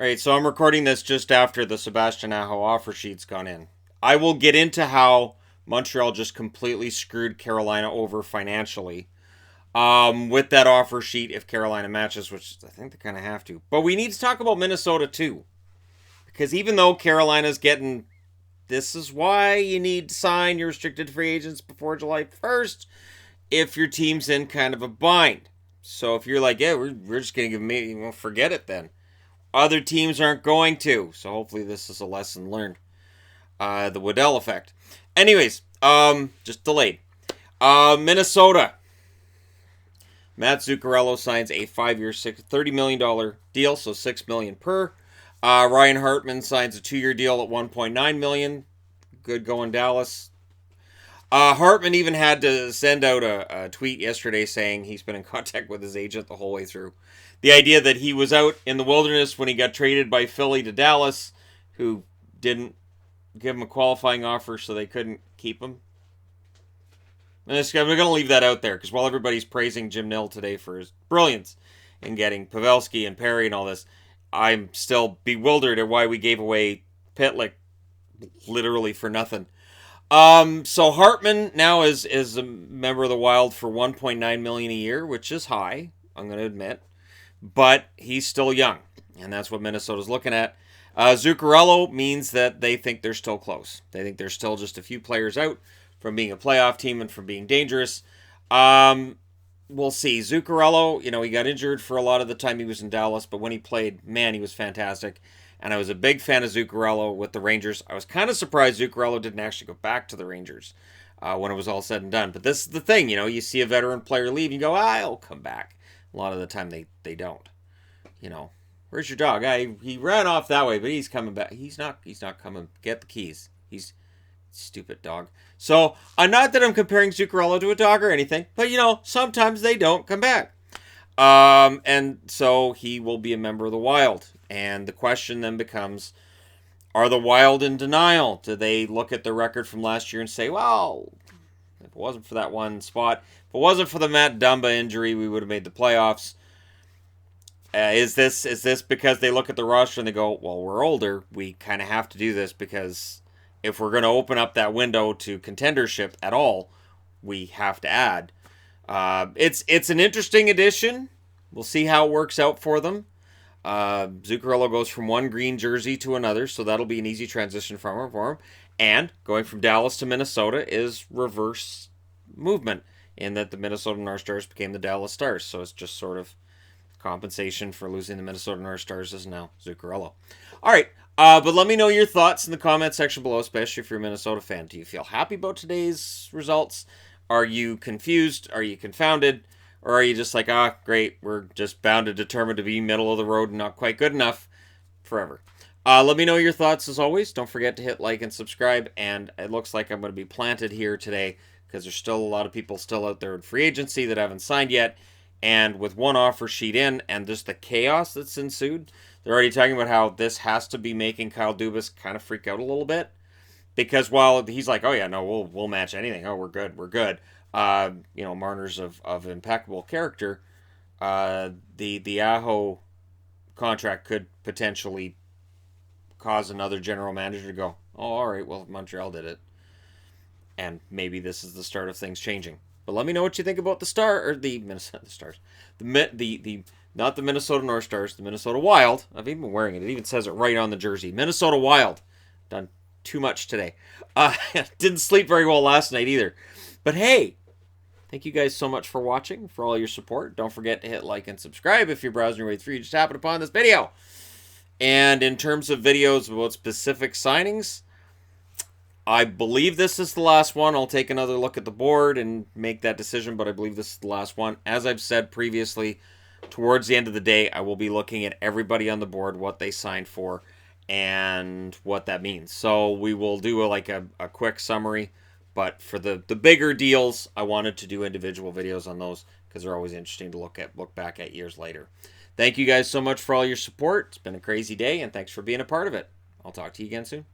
All right, so I'm recording this just after the Sebastian Aho offer sheet's gone in. I will get into how Montreal just completely screwed Carolina over financially with that offer sheet if Carolina matches, which I think they kind of have to. But we need to talk about Minnesota too. Because even though Carolina's getting... This is why you need to sign your restricted free agents before July 1st if your team's in kind of a bind. So if you're like, yeah, we're just going to give me... Well, forget it then. Other teams aren't going to. So hopefully this is a lesson learned. The Waddell effect. Anyways, just delayed. Minnesota. Matt Zuccarello signs a 5-year, $30 million deal, so $6 million per. Ryan Hartman signs a 2-year deal at $1.9 million. Good going, Dallas. Hartman even had to send out a tweet yesterday saying he's been in contact with his agent the whole way through. The idea that he was out in the wilderness when he got traded by Philly to Dallas, who didn't give him a qualifying offer, so they couldn't keep him. And I'm going to leave that out there, because while everybody's praising Jim Nill today for his brilliance in getting Pavelski and Perry and all this, I'm still bewildered at why we gave away Pitlick literally for nothing. So Hartman now is a member of the Wild for $1.9 million a year, which is high, I'm going to admit. But he's still young, and that's what Minnesota's looking at. Zuccarello means that they think they're still close. They think they're still just a few players out from being a playoff team and from being dangerous. We'll see. Zuccarello, he got injured for a lot of the time he was in Dallas, but when he played, man, he was fantastic. And I was a big fan of Zuccarello with the Rangers. I was kind of surprised Zuccarello didn't actually go back to the Rangers when it was all said and done. But this is the thing, you see a veteran player leave, and you go, he'll come back. A lot of the time they don't. Where's your dog? He ran off that way, but he's coming back. He's not coming. Get the keys. He's stupid dog. So, not that I'm comparing Zuccarello to a dog or anything, but sometimes they don't come back. And so he will be a member of the Wild. And the question then becomes, are the Wild in denial? Do they look at the record from last year and say, well, if it wasn't for that one spot, if it wasn't for the Matt Dumba injury, we would have made the playoffs? Is this because they look at the roster and they go, well, we're older, we kind of have to do this because if we're going to open up that window to contendership at all, we have to add. It's an interesting addition. We'll see how it works out for them. Zuccarello goes from one green jersey to another, so that'll be an easy transition for him. And going from Dallas to Minnesota is reverse movement in that the Minnesota North Stars became the Dallas Stars. So it's just sort of compensation for losing the Minnesota North Stars is now Zuccarello. All right, but let me know your thoughts in the comment section below, especially if you're a Minnesota fan. Do you feel happy about today's results? Are you confused? Are you confounded? Or are you just like, great, we're just bound and determined to be middle of the road and not quite good enough forever? Let me know your thoughts as always. Don't forget to hit like and subscribe. And it looks like I'm going to be planted here today because there's still a lot of people still out there in free agency that haven't signed yet. And with one offer sheet in and just the chaos that's ensued, they're already talking about how this has to be making Kyle Dubas kind of freak out a little bit. Because while he's like, oh yeah, no, we'll match anything. Oh, we're good. Marner's of impeccable character. The Aho contract could potentially cause another general manager to go, oh, all right, well, Montreal did it. And maybe this is the start of things changing. But let me know what you think about the Minnesota Stars. Not the Minnesota North Stars, the Minnesota Wild. I've even been wearing it. It even says it right on the jersey. Minnesota Wild. Done too much today. Didn't sleep very well last night either. But hey, thank you guys so much for watching, for all your support. Don't forget to hit like and subscribe if you're browsing your way through. You just happened upon this video. And in terms of videos about specific signings, I believe this is the last one. I'll take another look at the board and make that decision, but I believe this is the last one. As I've said previously, towards the end of the day, I will be looking at everybody on the board, what they signed for, and what that means. So we will do a quick summary, but for the bigger deals, I wanted to do individual videos on those because they're always interesting to look back at years later. Thank you guys so much for all your support. It's been a crazy day, and thanks for being a part of it. I'll talk to you again soon.